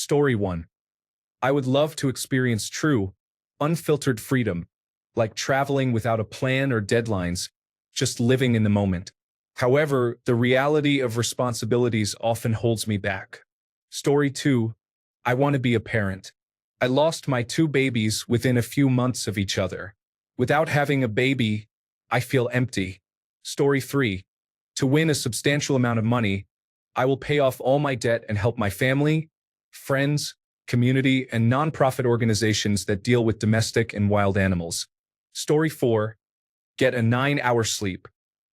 Story 1. I would love to experience true, unfiltered freedom, like traveling without a plan or deadlines, just living in the moment. However, the reality of responsibilities often holds me back. Story 2. I want to be a parent. I lost my two babies within a few months of each other. Without having a baby, I feel empty. Story 3. To win a substantial amount of money, I will pay off all my debt and help my family, friends, community, and nonprofit organizations that deal with domestic and wild animals. Story 4. Get a 9-hour sleep.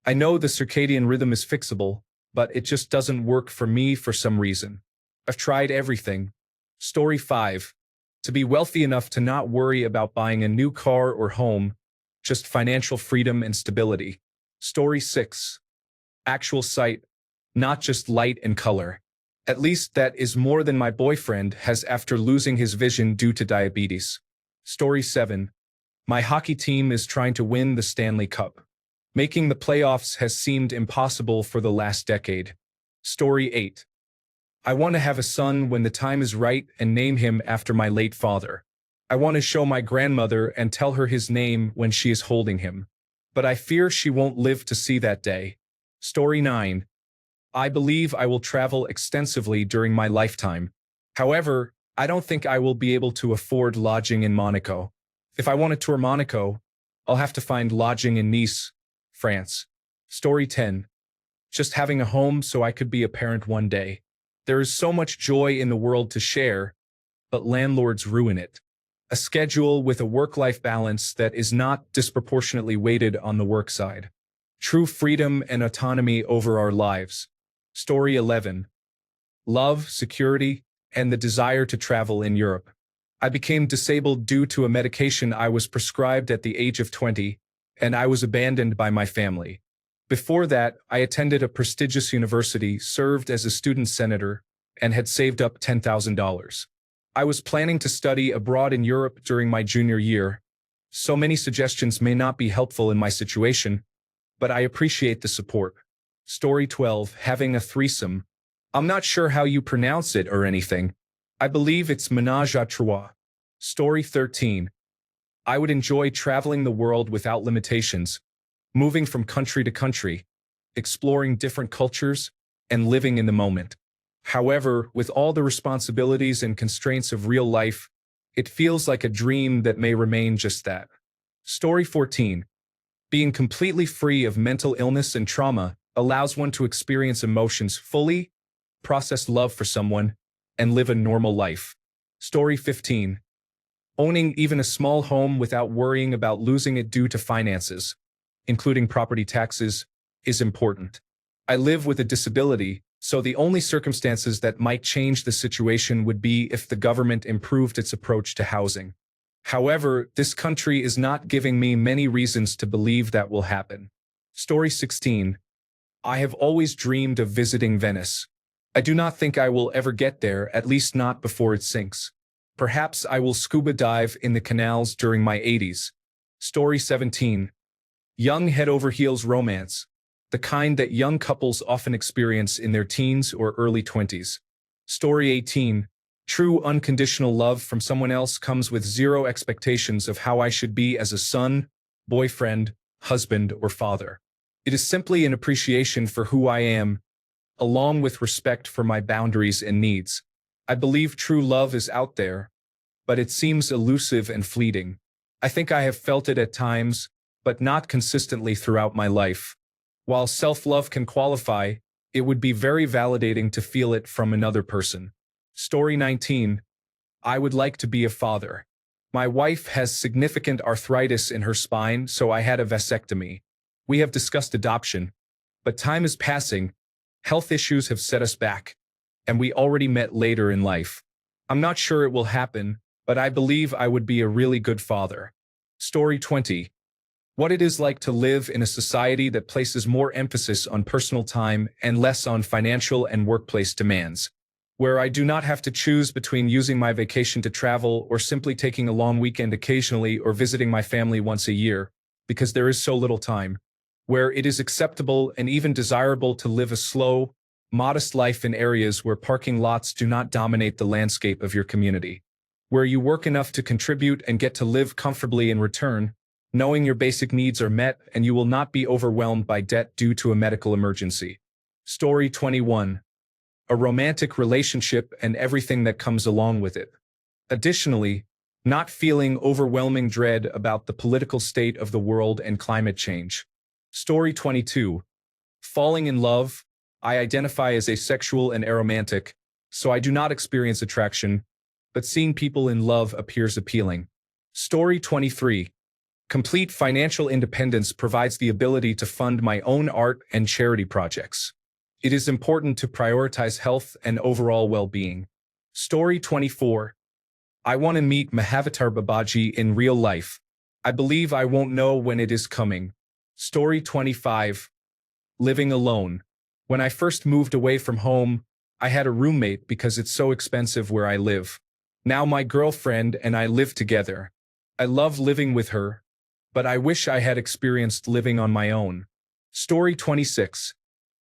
I know the circadian rhythm is fixable, but it just doesn't work for me for some reason. I've tried everything. Story 5. To be wealthy enough to not worry about buying a new car or home, just financial freedom and stability. Story 6. Actual sight, not just light and color. At least that is more than my boyfriend has after losing his vision due to diabetes. Story 7. My hockey team is trying to win the Stanley Cup. Making the playoffs has seemed impossible for the last decade. Story 8. I want to have a son when the time is right and name him after my late father. I want to show my grandmother and tell her his name when she is holding him. But I fear she won't live to see that day. Story 9. I believe I will travel extensively during my lifetime. However, I don't think I will be able to afford lodging in Monaco. If I want to tour Monaco, I'll have to find lodging in Nice, France. Story 10. Just having a home so I could be a parent one day. There is so much joy in the world to share, but landlords ruin it. A schedule with a work-life balance that is not disproportionately weighted on the work side. True freedom and autonomy over our lives. Story 11. Love, security, and the desire to travel in Europe. I became disabled due to a medication I was prescribed at the age of 20, and I was abandoned by my family. Before that, I attended a prestigious university, served as a student senator, and had saved up $10,000. I was planning to study abroad in Europe during my junior year. So many suggestions may not be helpful in my situation, but I appreciate the support. Story 12. Having a threesome. I'm not sure how you pronounce it or anything. I believe it's ménage à trois. Story 13. I would enjoy traveling the world without limitations, moving from country to country, exploring different cultures, and living in the moment. However, with all the responsibilities and constraints of real life, it feels like a dream that may remain just that. Story 14. Being completely free of mental illness and trauma allows one to experience emotions fully, process love for someone, and live a normal life. Story 15. Owning even a small home without worrying about losing it due to finances, including property taxes, is important. I live with a disability, so the only circumstances that might change the situation would be if the government improved its approach to housing. However, this country is not giving me many reasons to believe that will happen. Story 16. I have always dreamed of visiting Venice. I do not think I will ever get there, at least not before it sinks. Perhaps I will scuba dive in the canals during my 80s. Story 17. Young head-over-heels romance, the kind that young couples often experience in their teens or early 20s. Story 18. True unconditional love from someone else comes with zero expectations of how I should be as a son, boyfriend, husband, or father. It is simply an appreciation for who I am, along with respect for my boundaries and needs. I believe true love is out there, but it seems elusive and fleeting. I think I have felt it at times, but not consistently throughout my life. While self-love can qualify, it would be very validating to feel it from another person. Story 19. I would like to be a father. My wife has significant arthritis in her spine, so I had a vasectomy. We have discussed adoption, but time is passing, health issues have set us back, and we already met later in life. I'm not sure it will happen, but I believe I would be a really good father. Story 20. What it is like to live in a society that places more emphasis on personal time and less on financial and workplace demands, where I do not have to choose between using my vacation to travel or simply taking a long weekend occasionally or visiting my family once a year, because there is so little time, where it is acceptable and even desirable to live a slow, Modest life in areas where parking lots do not dominate the landscape of your community. Where you work enough to contribute and get to live comfortably in return, knowing your basic needs are met and you will not be overwhelmed by debt due to a medical emergency. Story 21. A romantic relationship and everything that comes along with it. Additionally, not feeling overwhelming dread about the political state of the world and climate change. Story 22. Falling in love. I identify as asexual and aromantic, so I do not experience attraction, but seeing people in love appears appealing. Story 23. Complete financial independence provides the ability to fund my own art and charity projects. It is important to prioritize health and overall well-being. Story 24. I want to meet Mahavatar Babaji in real life. I believe I won't know when it is coming. Story 25. Living alone. When I first moved away from home, I had a roommate because it's so expensive where I live. Now my girlfriend and I live together. I love living with her, but I wish I had experienced living on my own. Story 26.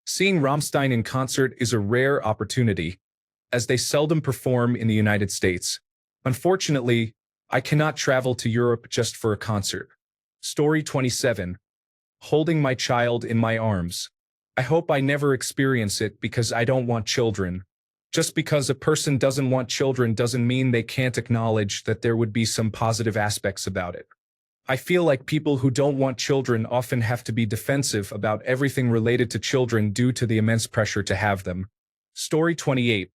Seeing Rammstein in concert is a rare opportunity, as they seldom perform in the United States. Unfortunately, I cannot travel to Europe just for a concert. Story 27. Holding my child in my arms. I hope I never experience it because I don't want children. Just because a person doesn't want children doesn't mean they can't acknowledge that there would be some positive aspects about it. I feel like people who don't want children often have to be defensive about everything related to children due to the immense pressure to have them. Story 28.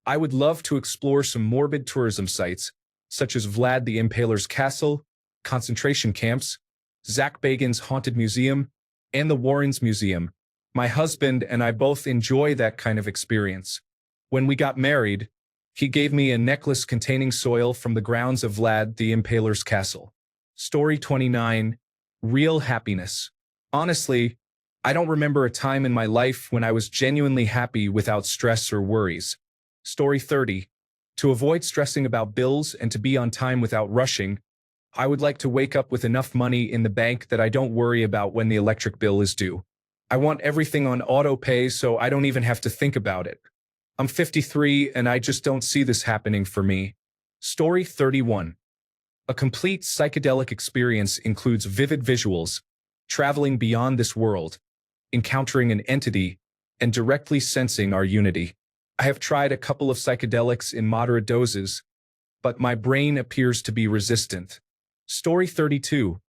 I would love to explore some morbid tourism sites, such as Vlad the Impaler's castle, concentration camps, Zach Bagans' haunted museum, and the Warrens Museum. My husband and I both enjoy that kind of experience. When we got married, he gave me a necklace containing soil from the grounds of Vlad the Impaler's castle. Story 29. Real happiness. Honestly, I don't remember a time in my life when I was genuinely happy without stress or worries. Story 30. To avoid stressing about bills and to be on time without rushing, I would like to wake up with enough money in the bank that I don't worry about when the electric bill is due. I want everything on auto pay so I don't even have to think about it. I'm 53 and I just don't see this happening for me. Story 31. A complete psychedelic experience includes vivid visuals, traveling beyond this world, encountering an entity, and directly sensing our unity. I have tried a couple of psychedelics in moderate doses, but my brain appears to be resistant. Story 32.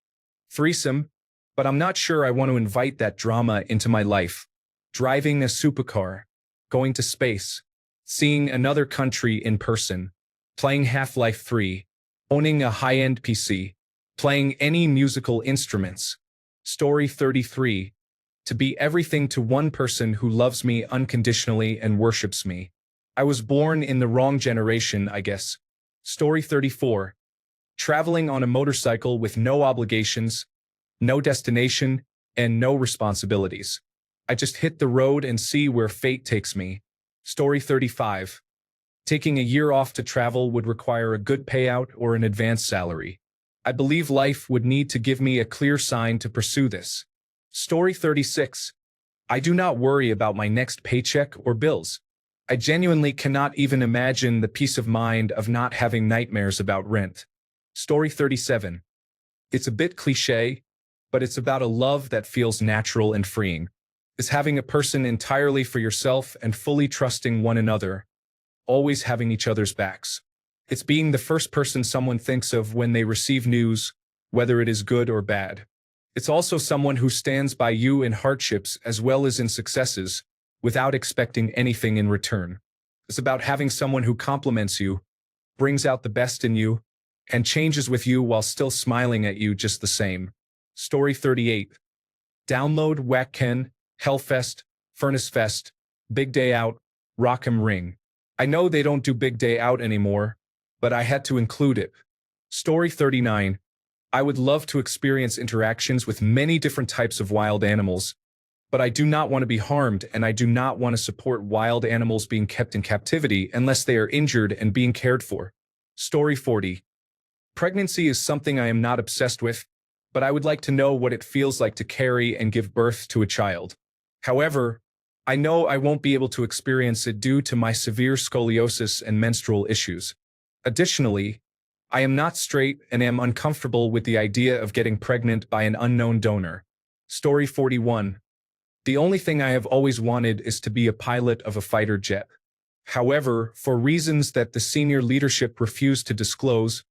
Threesome, but I'm not sure I want to invite that drama into my life. Driving a supercar, going to space, seeing another country in person, playing Half-Life 3, owning a high-end PC, playing any musical instruments. Story 33. To be everything to one person who loves me unconditionally and worships me. I was born in the wrong generation, I guess. Story 34. Traveling on a motorcycle with no obligations, no destination, and no responsibilities. I just hit the road and see where fate takes me. Story 35. Taking a year off to travel would require a good payout or an advance salary. I believe life would need to give me a clear sign to pursue this. Story 36. I do not worry about my next paycheck or bills. I genuinely cannot even imagine the peace of mind of not having nightmares about rent. Story 37. It's a bit cliché, but it's about a love that feels natural and freeing. It's having a person entirely for yourself and fully trusting one another, always having each other's backs. It's being the first person someone thinks of when they receive news, whether it is good or bad. It's also someone who stands by you in hardships as well as in successes, without expecting anything in return. It's about having someone who compliments you, brings out the best in you, and changes with you while still smiling at you just the same. Story 38. Download Wacken, Hellfest, Furnace Fest, Big Day Out, Rock'em Ring. I know they don't do Big Day Out anymore, but I had to include it. Story 39. I would love to experience interactions with many different types of wild animals, but I do not want to be harmed and I do not want to support wild animals being kept in captivity unless they are injured and being cared for. Story 40. Pregnancy is something I am not obsessed with, but I would like to know what it feels like to carry and give birth to a child. However, I know I won't be able to experience it due to my severe scoliosis and menstrual issues. Additionally, I am not straight and am uncomfortable with the idea of getting pregnant by an unknown donor. Story 41. The only thing I have always wanted is to be a pilot of a fighter jet. However, for reasons that the senior leadership refused to disclose,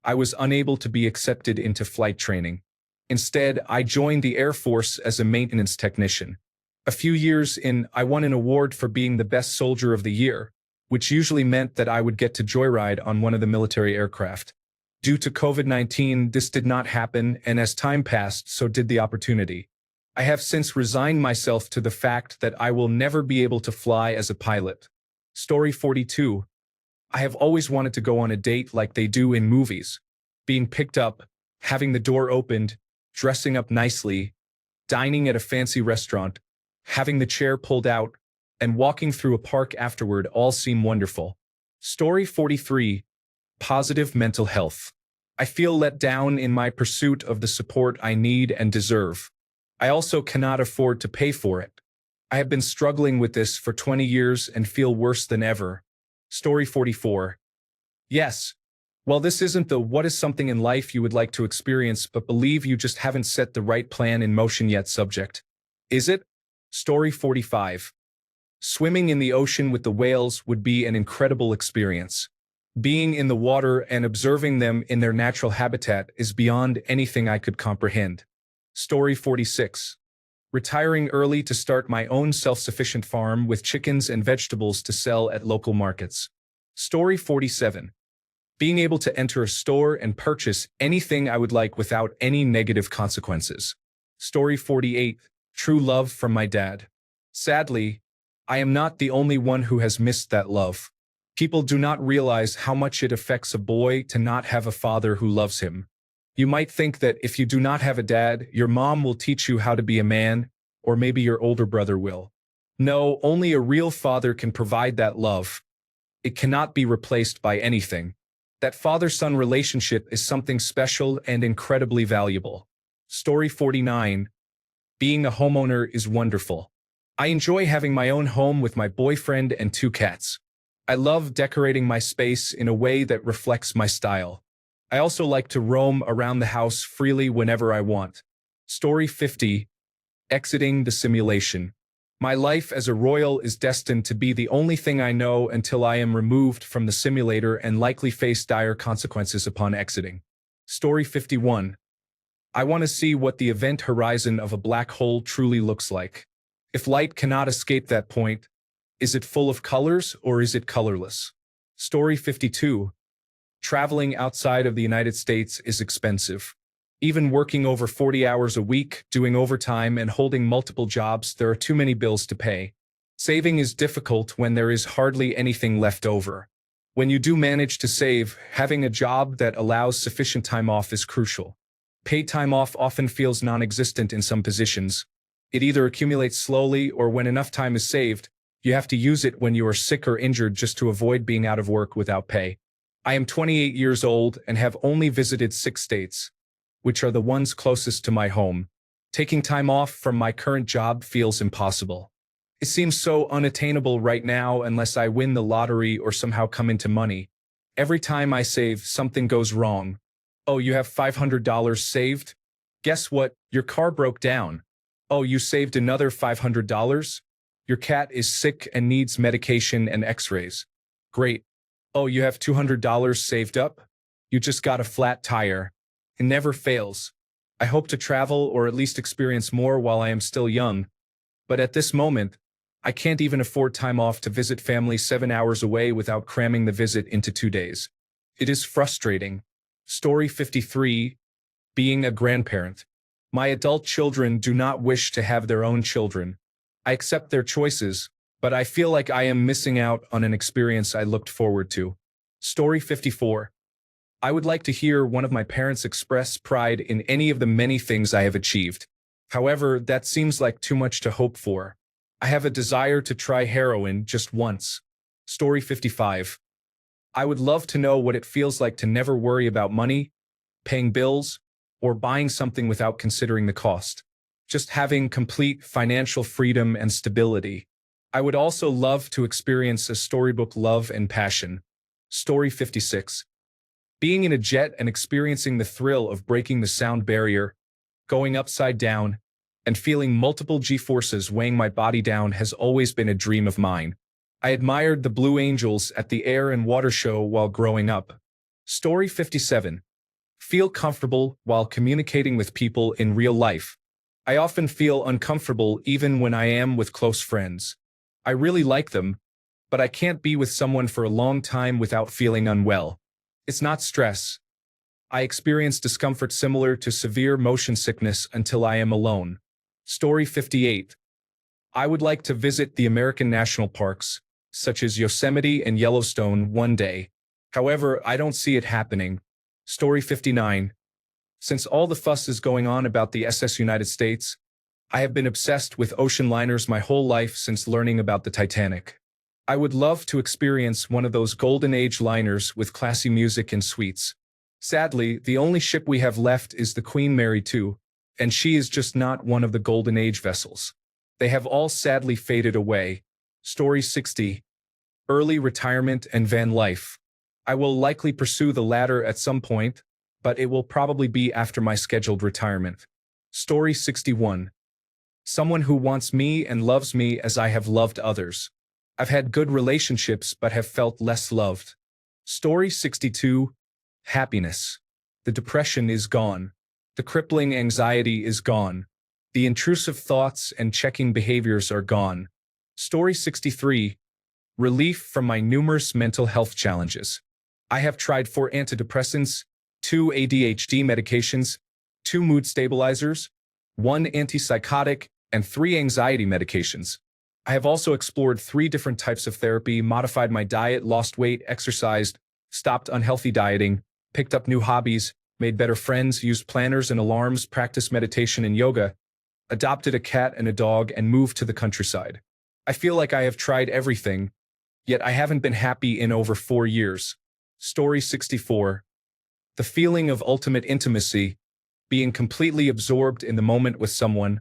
I was unable to be accepted into flight training. Instead, I joined the Air Force as a maintenance technician. A few years in, I won an award for being the best soldier of the year, which usually meant that I would get to joyride on one of the military aircraft. Due to COVID-19, this did not happen, and as time passed, so did the opportunity. I have since resigned myself to the fact that I will never be able to fly as a pilot. Story 42. I have always wanted to go on a date like they do in movies. Being picked up, having the door opened, dressing up nicely, dining at a fancy restaurant, having the chair pulled out, and walking through a park afterward all seem wonderful. Story 43. Positive mental health. I feel let down in my pursuit of the support I need and deserve. I also cannot afford to pay for it. I have been struggling with this for 20 years and feel worse than ever. Story 44. Yes. Well, this isn't the what is something in life you would like to experience but believe you just haven't set the right plan in motion yet subject. Is it? Story 45. Swimming in the ocean with the whales would be an incredible experience. Being in the water and observing them in their natural habitat is beyond anything I could comprehend. Story 46. Retiring early to start my own self-sufficient farm with chickens and vegetables to sell at local markets. Story 47. Being able to enter a store and purchase anything I would like without any negative consequences. Story 48. True love from my dad. Sadly, I am not the only one who has missed that love. People do not realize how much it affects a boy to not have a father who loves him. You might think that if you do not have a dad, your mom will teach you how to be a man, or maybe your older brother will. No, only a real father can provide that love. It cannot be replaced by anything. That father-son relationship is something special and incredibly valuable. Story 49. Being a homeowner is wonderful. I enjoy having my own home with my boyfriend and 2 cats. I love decorating my space in a way that reflects my style. I also like to roam around the house freely whenever I want. Story 50. Exiting the simulation. My life as a royal is destined to be the only thing I know until I am removed from the simulator and likely face dire consequences upon exiting. Story 51. I want to see what the event horizon of a black hole truly looks like. If light cannot escape that point, is it full of colors or is it colorless? Story 52. Traveling outside of the United States is expensive. Even working over 40 hours a week, doing overtime, and holding multiple jobs, there are too many bills to pay. Saving is difficult when there is hardly anything left over. When you do manage to save, having a job that allows sufficient time off is crucial. Paid time off often feels non-existent in some positions. It either accumulates slowly or when enough time is saved, you have to use it when you are sick or injured just to avoid being out of work without pay. I am 28 years old and have only visited 6 states, which are the ones closest to my home. Taking time off from my current job feels impossible. It seems so unattainable right now unless I win the lottery or somehow come into money. Every time I save, something goes wrong. Oh, you have $500 saved? Guess what? Your car broke down. Oh, you saved another $500? Your cat is sick and needs medication and x-rays. Great. Oh, you have $200 saved up? You just got a flat tire. It never fails. I hope to travel or at least experience more while I am still young. But at this moment, I can't even afford time off to visit family 7 hours away without cramming the visit into 2 days. It is frustrating. Story 53. Being a grandparent. My adult children do not wish to have their own children. I accept their choices, but I feel like I am missing out on an experience I looked forward to. Story 54. I would like to hear one of my parents express pride in any of the many things I have achieved. However, that seems like too much to hope for. I have a desire to try heroin just once. Story 55. I would love to know what it feels like to never worry about money, paying bills, or buying something without considering the cost. Just having complete financial freedom and stability. I would also love to experience a storybook love and passion. Story 56. Being in a jet and experiencing the thrill of breaking the sound barrier, going upside down, and feeling multiple G-forces weighing my body down has always been a dream of mine. I admired the Blue Angels at the Air and Water Show while growing up. Story 57. Feel comfortable while communicating with people in real life. I often feel uncomfortable even when I am with close friends. I really like them, but I can't be with someone for a long time without feeling unwell. It's not stress. I experience discomfort similar to severe motion sickness until I am alone. Story 58. I would like to visit the American national parks, such as Yosemite and Yellowstone, one day. However, I don't see it happening. Story 59. Since all the fuss is going on about the SS United States, I have been obsessed with ocean liners my whole life since learning about the Titanic. I would love to experience one of those golden age liners with classy music and suites. Sadly, the only ship we have left is the Queen Mary II, and she is just not one of the golden age vessels. They have all sadly faded away. Story 60. Early retirement and van life. I will likely pursue the latter at some point, but it will probably be after my scheduled retirement. Story 61. Someone who wants me and loves me as I have loved others. I've had good relationships but have felt less loved. Story 62. Happiness. The depression is gone. The crippling anxiety is gone. The intrusive thoughts and checking behaviors are gone. Story 63. Relief from my numerous mental health challenges. I have tried 4 antidepressants, 2 ADHD medications, 2 mood stabilizers, 1 antipsychotic, and 3 anxiety medications. I have also explored 3 different types of therapy, modified my diet, lost weight, exercised, stopped unhealthy dieting, picked up new hobbies, made better friends, used planners and alarms, practiced meditation and yoga, adopted a cat and a dog, and moved to the countryside. I feel like I have tried everything, yet I haven't been happy in over 4 years. Story 64. The feeling of ultimate intimacy, being completely absorbed in the moment with someone,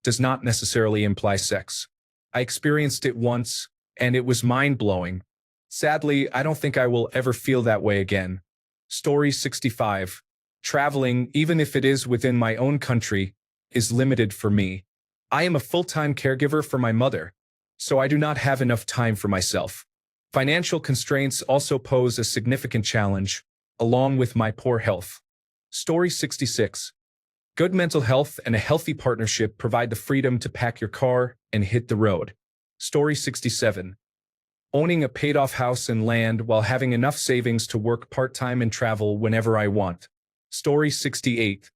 does not necessarily imply sex. I experienced it once, and it was mind-blowing. Sadly, I don't think I will ever feel that way again. Story 65. Traveling, even if it is within my own country, is limited for me. I am a full-time caregiver for my mother, so I do not have enough time for myself. Financial constraints also pose a significant challenge, along with my poor health. Story 66. Good mental health and a healthy partnership provide the freedom to pack your car and hit the road. Story 67. Owning a paid-off house and land while having enough savings to work part-time and travel whenever I want. Story 68.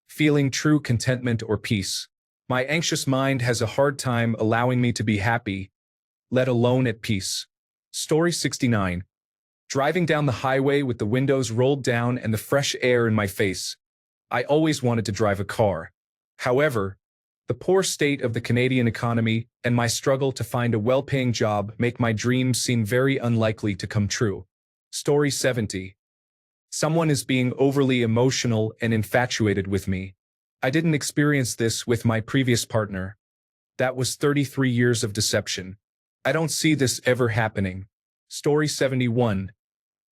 Feeling true contentment or peace. My anxious mind has a hard time allowing me to be happy, let alone at peace. Story 69. Driving down the highway with the windows rolled down and the fresh air in my face. I always wanted to drive a car. However, the poor state of the Canadian economy and my struggle to find a well-paying job make my dreams seem very unlikely to come true. Story 70. Someone is being overly emotional and infatuated with me. I didn't experience this with my previous partner. That was 33 years of deception. I don't see this ever happening. Story 71.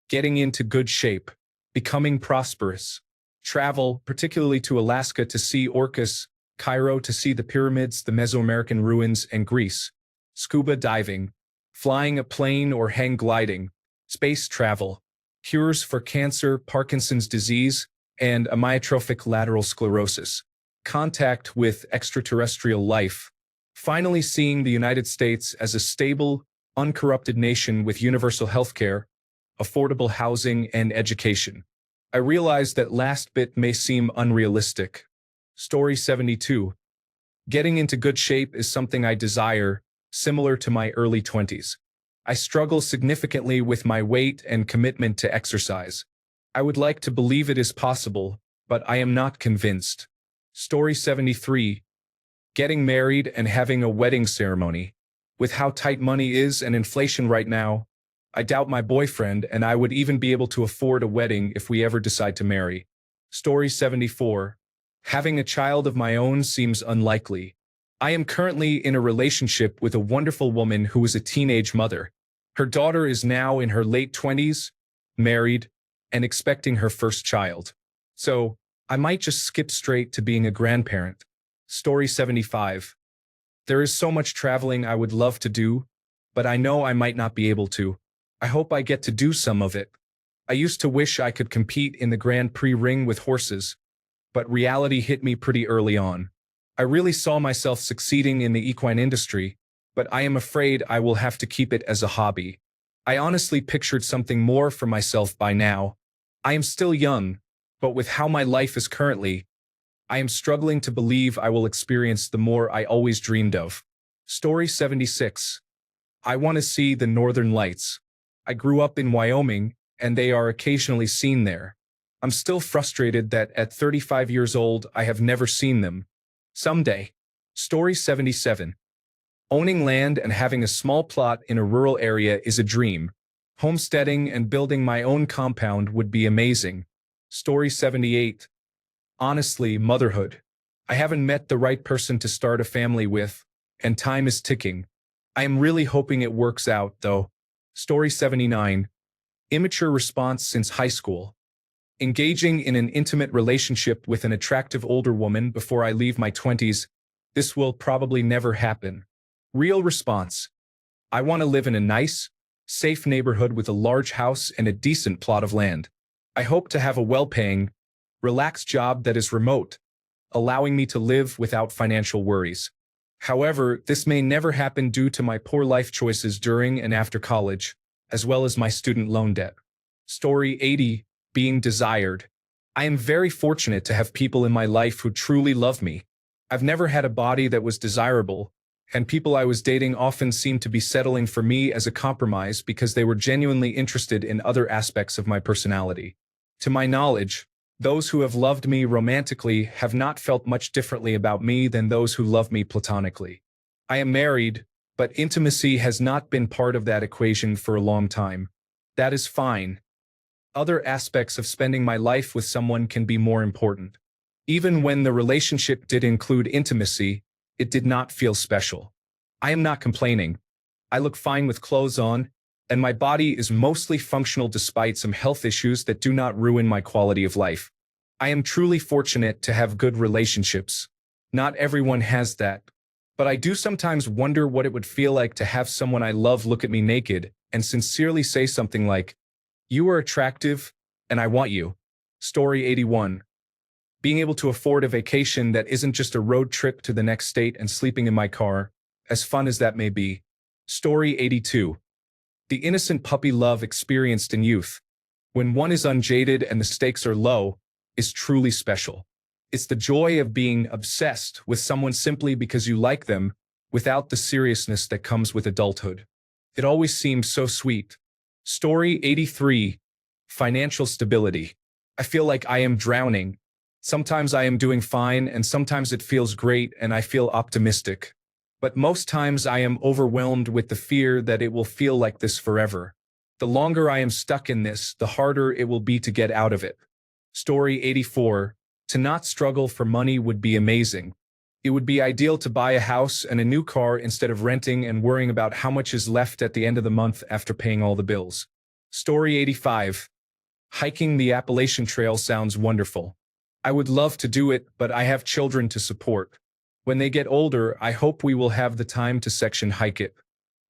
Getting into good shape. Becoming prosperous. Travel, particularly to Alaska to see orcas, Cairo to see the pyramids, the Mesoamerican ruins, and Greece. Scuba diving. Flying a plane or hang gliding. Space travel. Cures for cancer, Parkinson's disease, and amyotrophic lateral sclerosis. Contact with extraterrestrial life. Finally seeing the United States as a stable, uncorrupted nation with universal healthcare, affordable housing, and education. I realize that last bit may seem unrealistic. Story 72. Getting into good shape is something I desire, similar to my early 20s. I struggle significantly with my weight and commitment to exercise. I would like to believe it is possible, but I am not convinced. Story 73. Getting married and having a wedding ceremony. With how tight money is and inflation right now, I doubt my boyfriend and I would even be able to afford a wedding if we ever decide to marry. Story 74. Having a child of my own seems unlikely. I am currently in a relationship with a wonderful woman who is a teenage mother. Her daughter is now in her late 20s, married, and expecting her first child. So, I might just skip straight to being a grandparent. Story 75. There is so much traveling I would love to do, but I know I might not be able to. I hope I get to do some of it. I used to wish I could compete in the Grand Prix ring with horses, but reality hit me pretty early on. I really saw myself succeeding in the equine industry, but I am afraid I will have to keep it as a hobby. I honestly pictured something more for myself by now. I am still young, but with how my life is currently, I am struggling to believe I will experience the more I always dreamed of. Story 76. I want to see the Northern Lights. I grew up in Wyoming, and they are occasionally seen there. I'm still frustrated that at 35 years old I have never seen them. Someday. Story 77. Owning land and having a small plot in a rural area is a dream. Homesteading and building my own compound would be amazing. Story 78. Honestly, motherhood. I haven't met the right person to start a family with, and time is ticking. I am really hoping it works out, though. Story 79. Immature response since high school. Engaging in an intimate relationship with an attractive older woman before I leave my 20s, this will probably never happen. Real response. I want to live in a nice, safe neighborhood with a large house and a decent plot of land. I hope to have a well-paying, relaxed job that is remote, allowing me to live without financial worries. However, this may never happen due to my poor life choices during and after college, as well as my student loan debt. Story 80. Being desired. I am very fortunate to have people in my life who truly love me. I've never had a body that was desirable, and people I was dating often seemed to be settling for me as a compromise because they were genuinely interested in other aspects of my personality. To my knowledge, those who have loved me romantically have not felt much differently about me than those who love me platonically. I am married, but intimacy has not been part of that equation for a long time. That is fine. Other aspects of spending my life with someone can be more important. Even when the relationship did include intimacy, it did not feel special. I am not complaining. I look fine with clothes on, and my body is mostly functional despite some health issues that do not ruin my quality of life. I am truly fortunate to have good relationships. Not everyone has that. But I do sometimes wonder what it would feel like to have someone I love look at me naked and sincerely say something like, "You are attractive, and I want you." Story 81. Being able to afford a vacation that isn't just a road trip to the next state and sleeping in my car, as fun as that may be. Story 82. The innocent puppy love experienced in youth, when one is unjaded and the stakes are low, is truly special. It's the joy of being obsessed with someone simply because you like them, without the seriousness that comes with adulthood. It always seems so sweet. Story 83. Financial stability. I feel like I am drowning. Sometimes I am doing fine, and sometimes it feels great and I feel optimistic. But most times I am overwhelmed with the fear that it will feel like this forever. The longer I am stuck in this, the harder it will be to get out of it. Story 84. To not struggle for money would be amazing. It would be ideal to buy a house and a new car instead of renting and worrying about how much is left at the end of the month after paying all the bills. Story 85. Hiking the Appalachian Trail sounds wonderful. I would love to do it, but I have children to support. When they get older, I hope we will have the time to section hike it.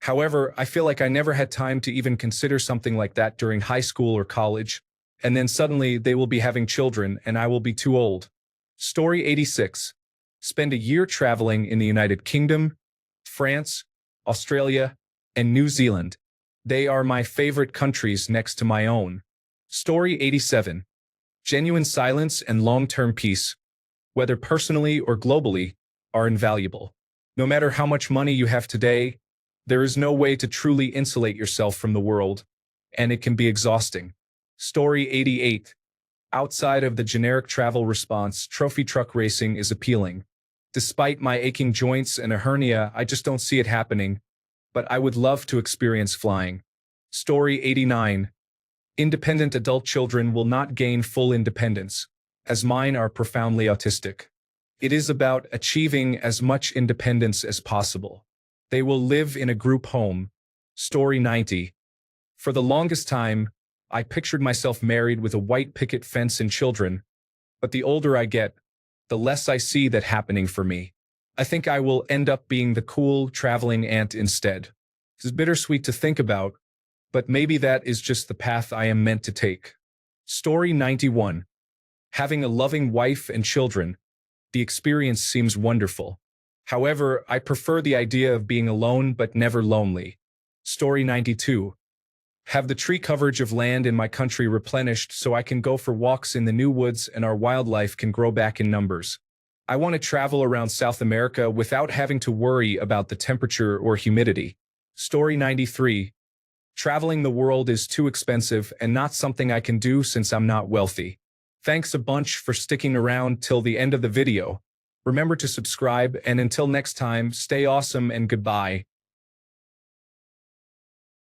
However, I feel like I never had time to even consider something like that during high school or college, and then suddenly they will be having children and I will be too old. Story 86. Spend a year traveling in the United Kingdom, France, Australia, and New Zealand. They are my favorite countries next to my own. Story 87. Genuine silence and long-term peace, whether personally or globally, are invaluable. No matter how much money you have today, there is no way to truly insulate yourself from the world, and it can be exhausting. Story 88. Outside of the generic travel response, trophy truck racing is appealing. Despite my aching joints and a hernia, I just don't see it happening, but I would love to experience flying. Story 89. Independent adult children will not gain full independence, as mine are profoundly autistic. It is about achieving as much independence as possible. They will live in a group home. Story 90. For the longest time, I pictured myself married with a white picket fence and children, but the older I get, the less I see that happening for me. I think I will end up being the cool, traveling aunt instead. It's bittersweet to think about, but maybe that is just the path I am meant to take. Story 91. Having a loving wife and children, the experience seems wonderful. However, I prefer the idea of being alone but never lonely. Story 92. Have the tree coverage of land in my country replenished so I can go for walks in the new woods and our wildlife can grow back in numbers. I want to travel around South America without having to worry about the temperature or humidity. Story 93. Traveling the world is too expensive and not something I can do since I'm not wealthy. Thanks a bunch for sticking around till the end of the video. Remember to subscribe, and until next time, stay awesome and goodbye.